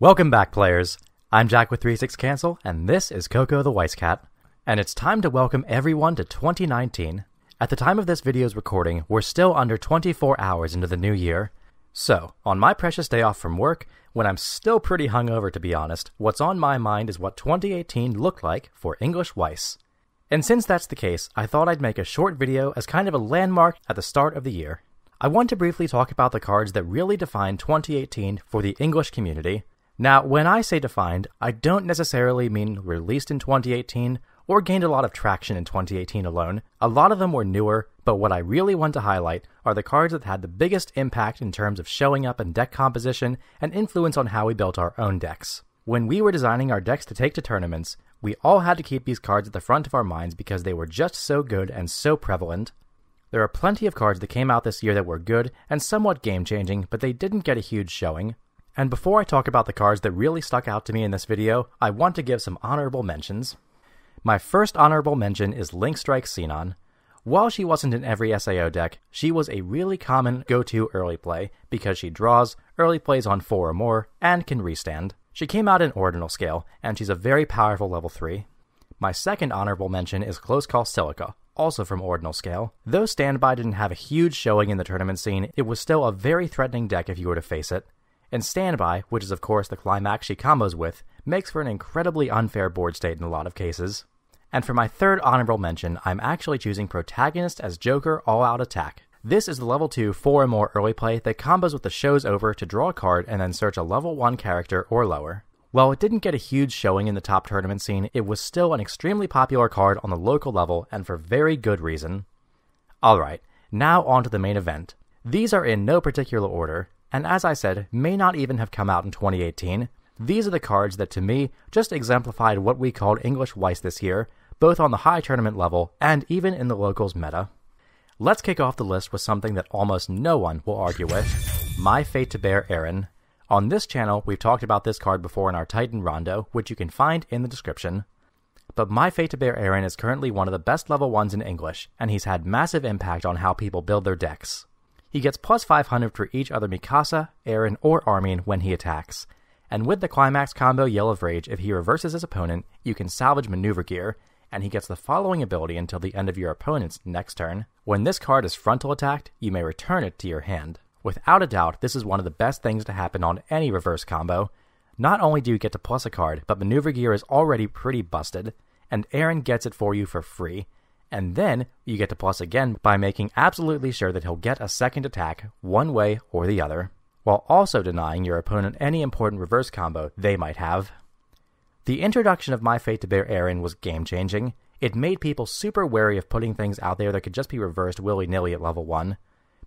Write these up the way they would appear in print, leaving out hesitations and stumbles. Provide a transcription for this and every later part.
Welcome back, players. I'm Jack with 36 Cancel, and this is Coco the Weiss Cat. And it's time to welcome everyone to 2019. At the time of this video's recording, we're still under 24 hours into the new year. So, on my precious day off from work, when I'm still pretty hungover to be honest, what's on my mind is what 2018 looked like for English Weiss. And since that's the case, I thought I'd make a short video as kind of a landmark at the start of the year. I want to briefly talk about the cards that really defined 2018 for the English community. Now, when I say defined, I don't necessarily mean released in 2018 or gained a lot of traction in 2018 alone. A lot of them were newer, but what I really want to highlight are the cards that had the biggest impact in terms of showing up in deck composition and influence on how we built our own decks. When we were designing our decks to take to tournaments, we all had to keep these cards at the front of our minds because they were just so good and so prevalent. There are plenty of cards that came out this year that were good and somewhat game-changing, but they didn't get a huge showing. And before I talk about the cards that really stuck out to me in this video, I want to give some honorable mentions. My first honorable mention is Link Strike Xenon. While she wasn't in every SAO deck, she was a really common go-to early play because she draws, early plays on 4 or more, and can restand. She came out in Ordinal Scale, and she's a very powerful level 3. My second honorable mention is Close Call Silica, also from Ordinal Scale. Though Standby didn't have a huge showing in the tournament scene, it was still a very threatening deck if you were to face it. And Standby, which is of course the climax she combos with, makes for an incredibly unfair board state in a lot of cases. And for my third honorable mention, I'm actually choosing Protagonist as Joker All-Out Attack. This is the level 2 4 or more early play that combos with the Show's Over to draw a card and then search a level 1 character or lower. While it didn't get a huge showing in the top tournament scene, it was still an extremely popular card on the local level and for very good reason. Alright, now on to the main event. These are in no particular order, and as I said, may not even have come out in 2018. These are the cards that to me just exemplified what we called English Weiss this year, both on the high tournament level and even in the locals meta. Let's kick off the list with something that almost no one will argue with, My Fate to Bear Aaron. On this channel, we've talked about this card before in our Titan Rondo, which you can find in the description. But My Fate to Bear Aaron is currently one of the best level 1s in English, and he's had massive impact on how people build their decks. He gets plus 500 for each other Mikasa, Aaron, or Armin when he attacks. And with the Climax combo Yell of Rage, if he reverses his opponent, you can salvage Maneuver Gear, and he gets the following ability until the end of your opponent's next turn. When this card is frontal attacked, you may return it to your hand. Without a doubt, this is one of the best things to happen on any reverse combo. Not only do you get to plus a card, but Maneuver Gear is already pretty busted, and Aaron gets it for you for free. And then, you get to plus again by making absolutely sure that he'll get a second attack, one way or the other, while also denying your opponent any important reverse combo they might have. The introduction of My Fate to Bear Aaron was game-changing. It made people super wary of putting things out there that could just be reversed willy-nilly at level 1,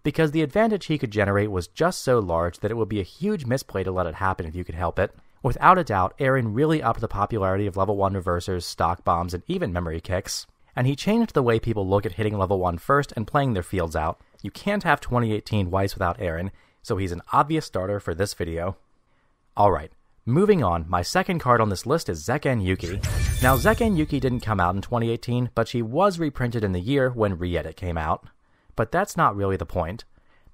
because the advantage he could generate was just so large that it would be a huge misplay to let it happen if you could help it. Without a doubt, Aaron really upped the popularity of level 1 reversers, stock bombs, and even memory kicks. And he changed the way people look at hitting level 1 first and playing their fields out. You can't have 2018 Weiss without Aaron, so he's an obvious starter for this video. Alright, moving on, my second card on this list is Zeken Yuki. Now Zeken Yuki didn't come out in 2018, but she was reprinted in the year when Re-Edit came out. But that's not really the point.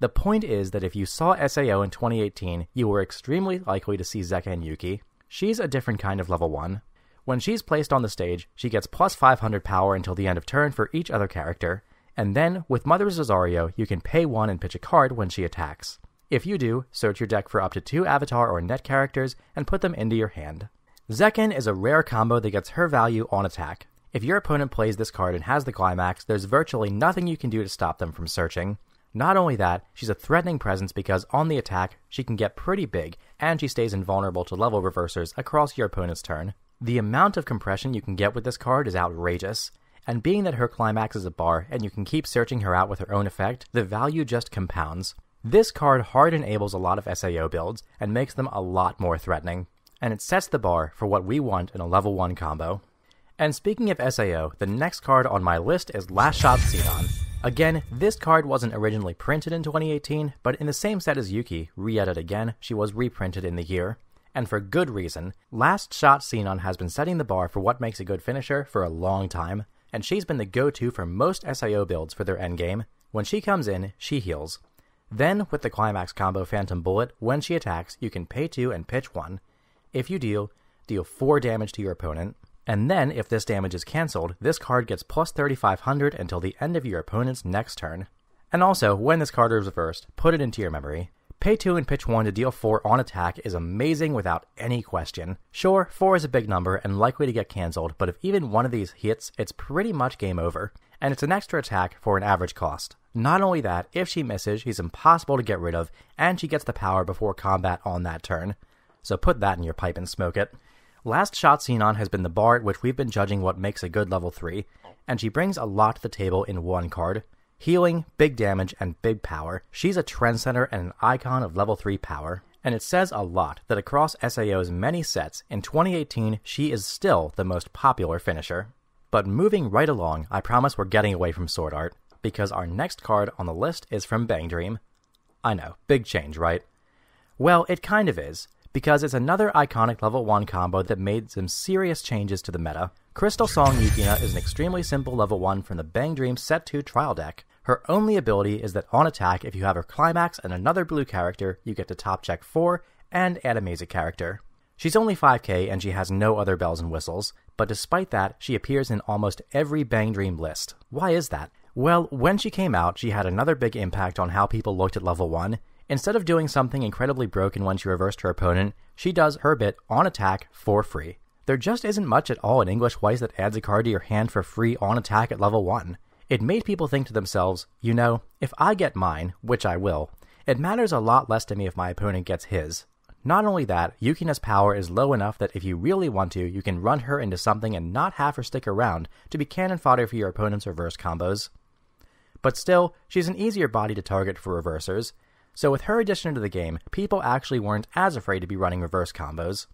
The point is that if you saw SAO in 2018, you were extremely likely to see Zeken Yuki. She's a different kind of level 1. When she's placed on the stage, she gets plus 500 power until the end of turn for each other character, and then, with Mother's Rosario, you can pay 1 and pitch a card when she attacks. If you do, search your deck for up to 2 avatar or net characters and put them into your hand. Zeken is a rare combo that gets her value on attack. If your opponent plays this card and has the Climax, there's virtually nothing you can do to stop them from searching. Not only that, she's a threatening presence because on the attack, she can get pretty big, and she stays invulnerable to level reversers across your opponent's turn. The amount of compression you can get with this card is outrageous, and being that her Climax is a bar and you can keep searching her out with her own effect, the value just compounds. This card hard enables a lot of SAO builds and makes them a lot more threatening, and it sets the bar for what we want in a level 1 combo. And speaking of SAO, the next card on my list is Last Shot Xenon. Again, this card wasn't originally printed in 2018, but in the same set as Yuki, Re-Edit again, she was reprinted in the year. And for good reason. Last Shot Xenon has been setting the bar for what makes a good finisher for a long time, and she's been the go-to for most SAO builds for their endgame. When she comes in, she heals. Then, with the Climax combo Phantom Bullet, when she attacks, you can pay 2 and pitch 1. If you deal 4 damage to your opponent, and then if this damage is cancelled, this card gets plus 3500 until the end of your opponent's next turn. And also, when this card is reversed, put it into your memory. Pay 2 and pitch 1 to deal 4 on attack is amazing without any question. Sure, 4 is a big number and likely to get cancelled, but if even one of these hits, it's pretty much game over. And it's an extra attack for an average cost. Not only that, if she misses, she's impossible to get rid of, and she gets the power before combat on that turn. So put that in your pipe and smoke it. Last Shot Xenon has been the bar at which we've been judging what makes a good level 3, and she brings a lot to the table in one card. Healing, big damage, and big power. She's a trendsetter and an icon of level 3 power. And it says a lot that across SAO's many sets, in 2018, she is still the most popular finisher. But moving right along, I promise we're getting away from Sword Art, because our next card on the list is from Bang Dream. I know, big change, right? Well, it kind of is, because it's another iconic level 1 combo that made some serious changes to the meta. Crystal Song Yukina is an extremely simple level 1 from the Bang Dream Set 2 trial deck. Her only ability is that on attack, if you have her climax and another blue character, you get to top check 4 and add a Mesa character. She's only 5k and she has no other bells and whistles, but despite that, she appears in almost every Bang Dream list. Why is that? Well, when she came out, she had another big impact on how people looked at level 1. Instead of doing something incredibly broken when she reversed her opponent, she does her bit on attack for free. There just isn't much at all in English Weiss that adds a card to your hand for free on attack at level 1. It made people think to themselves, you know, if I get mine, which I will, it matters a lot less to me if my opponent gets his. Not only that, Yukina's power is low enough that if you really want to, you can run her into something and not have her stick around to be cannon fodder for your opponent's reverse combos. But still, she's an easier body to target for reversers, so with her addition to the game, people actually weren't as afraid to be running reverse combos.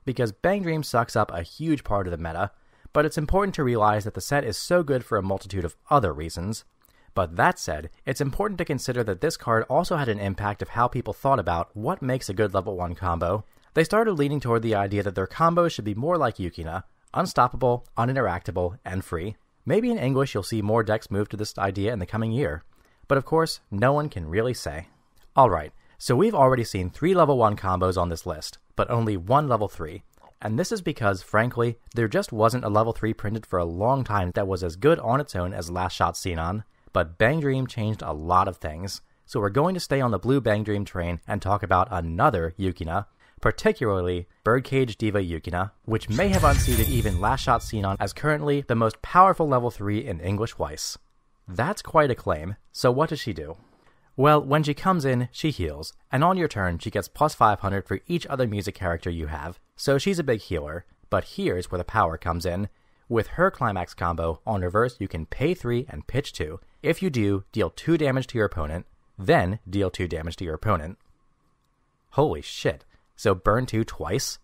Because Bang Dream sucks up a huge part of the meta, but it's important to realize that the set is so good for a multitude of other reasons. But that said, it's important to consider that this card also had an impact of how people thought about what makes a good level 1 combo. They started leaning toward the idea that their combos should be more like Yukina, unstoppable, uninteractable, and free. Maybe in English you'll see more decks move to this idea in the coming year. But of course, no one can really say. Alright, so we've already seen 3 level 1 combos on this list, but only 1 level 3. And this is because, frankly, there just wasn't a level 3 printed for a long time that was as good on its own as Last Shot Xenon. But Bang Dream changed a lot of things, so we're going to stay on the blue Bang Dream train and talk about another Yukina, particularly Birdcage Diva Yukina, which may have unseated even Last Shot Xenon as currently the most powerful level 3 in English Weiss. That's quite a claim, so what does she do? Well, when she comes in, she heals, and on your turn she gets plus 500 for each other music character you have, so she's a big healer. But here's where the power comes in. With her climax combo, on reverse you can pay 3 and pitch 2. If you do, deal 2 damage to your opponent, then deal 2 damage to your opponent. Holy shit, so burn 2 twice?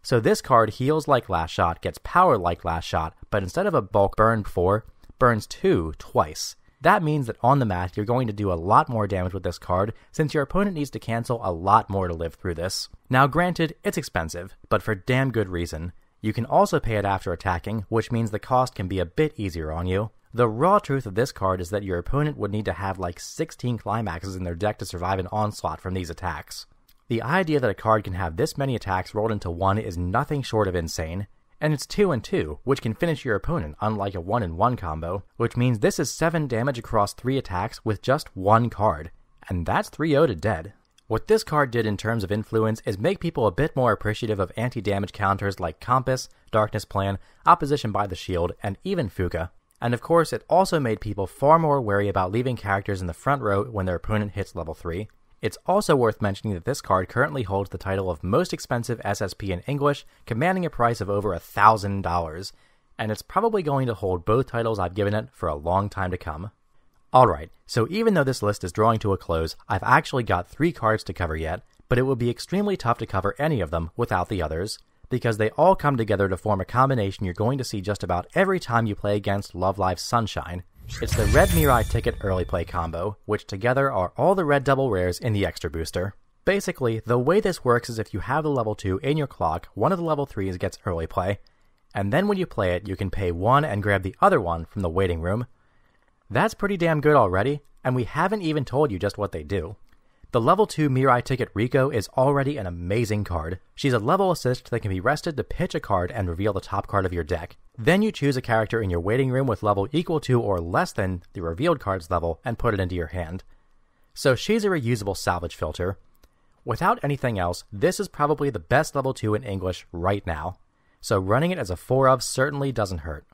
So this card heals like Last Shot, gets power like Last Shot, but instead of a bulk burn 4, burns 2 twice. That means that on the mat, you're going to do a lot more damage with this card, since your opponent needs to cancel a lot more to live through this. Now granted, it's expensive, but for damn good reason. You can also pay it after attacking, which means the cost can be a bit easier on you. The raw truth of this card is that your opponent would need to have like 16 climaxes in their deck to survive an onslaught from these attacks. The idea that a card can have this many attacks rolled into one is nothing short of insane. And it's 2 and 2, which can finish your opponent, unlike a 1 and 1 combo, which means this is 7 damage across 3 attacks with just 1 card, and that's 3-0 to dead. What this card did in terms of influence is make people a bit more appreciative of anti-damage counters like Compass, Darkness Plan, Opposition by the Shield, and even Fuka. And of course, it also made people far more wary about leaving characters in the front row when their opponent hits level 3. It's also worth mentioning that this card currently holds the title of most expensive SSP in English, commanding a price of over $1,000, and it's probably going to hold both titles I've given it for a long time to come. Alright, so even though this list is drawing to a close, I've actually got 3 cards to cover yet, but it would be extremely tough to cover any of them without the others, because they all come together to form a combination you're going to see just about every time you play against Love Live Sunshine. It's the Red Mirai Ticket early play combo, which together are all the red double rares in the extra booster. Basically, the way this works is if you have the level 2 in your clock, one of the level 3s gets early play, and then when you play it, you can pay 1 and grab the other one from the waiting room. That's pretty damn good already, and we haven't even told you just what they do. The level 2 Mirai Ticket Riko is already an amazing card. She's a level assist that can be rested to pitch a card and reveal the top card of your deck. Then you choose a character in your waiting room with level equal to or less than the revealed card's level and put it into your hand. So she's a reusable salvage filter. Without anything else, this is probably the best level 2 in English right now. So running it as a 4 of certainly doesn't hurt.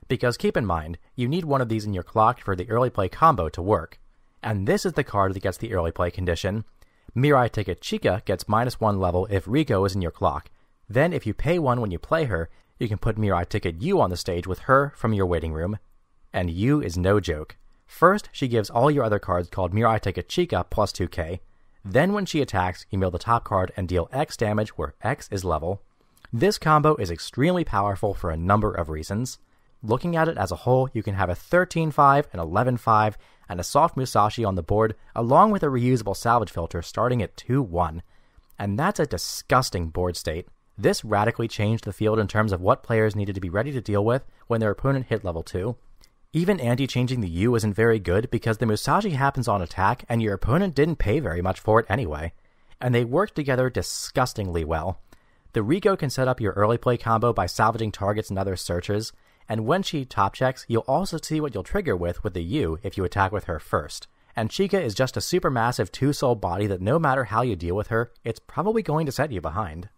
Because keep in mind, you need one of these in your clock for the early play combo to work. And this is the card that gets the early play condition. Mirai Ticket Chica gets -1 level if Riko is in your clock. Then if you pay 1 when you play her, you can put Mirai Ticket U on the stage with her from your waiting room. And U is no joke. First, she gives all your other cards called Mirai Ticket Chica plus 2k. Then when she attacks, you mill the top card and deal X damage where X is level. This combo is extremely powerful for a number of reasons. Looking at it as a whole, you can have a 13-5, an 11-5, and a soft Musashi on the board, along with a reusable salvage filter starting at 2-1. And that's a disgusting board state. This radically changed the field in terms of what players needed to be ready to deal with when their opponent hit level 2. Even anti-changing the U isn't very good because the Musashi happens on attack and your opponent didn't pay very much for it anyway. And they work together disgustingly well. The Riko can set up your early play combo by salvaging targets and other searches, and when she top checks, you'll also see what you'll trigger with the U if you attack with her first. And Chica is just a supermassive 2-soul body that no matter how you deal with her, it's probably going to set you behind.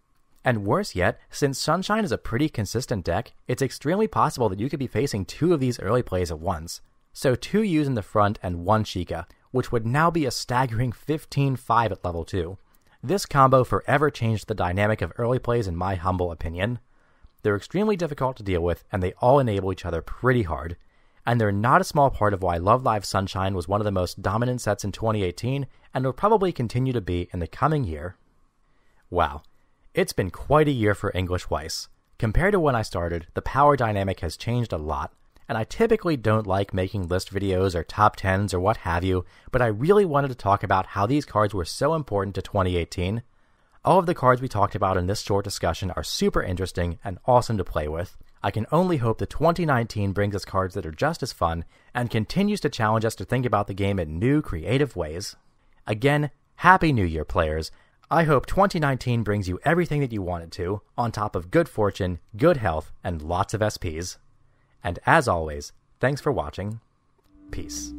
And worse yet, since Sunshine is a pretty consistent deck, it's extremely possible that you could be facing 2 of these early plays at once. So 2 U's in the front and 1 Chica, which would now be a staggering 15-5 at level 2. This combo forever changed the dynamic of early plays in my humble opinion. They're extremely difficult to deal with, and they all enable each other pretty hard. And they're not a small part of why Love Live Sunshine was one of the most dominant sets in 2018, and will probably continue to be in the coming year. Wow. It's been quite a year for English Weiss. Compared to when I started, the power dynamic has changed a lot, and I typically don't like making list videos or top 10s or what have you, but I really wanted to talk about how these cards were so important to 2018. All of the cards we talked about in this short discussion are super interesting and awesome to play with. I can only hope that 2019 brings us cards that are just as fun and continues to challenge us to think about the game in new, creative ways. Again, Happy New Year, players! I hope 2019 brings you everything that you wanted to, on top of good fortune, good health, and lots of SPs. And as always, thanks for watching. Peace.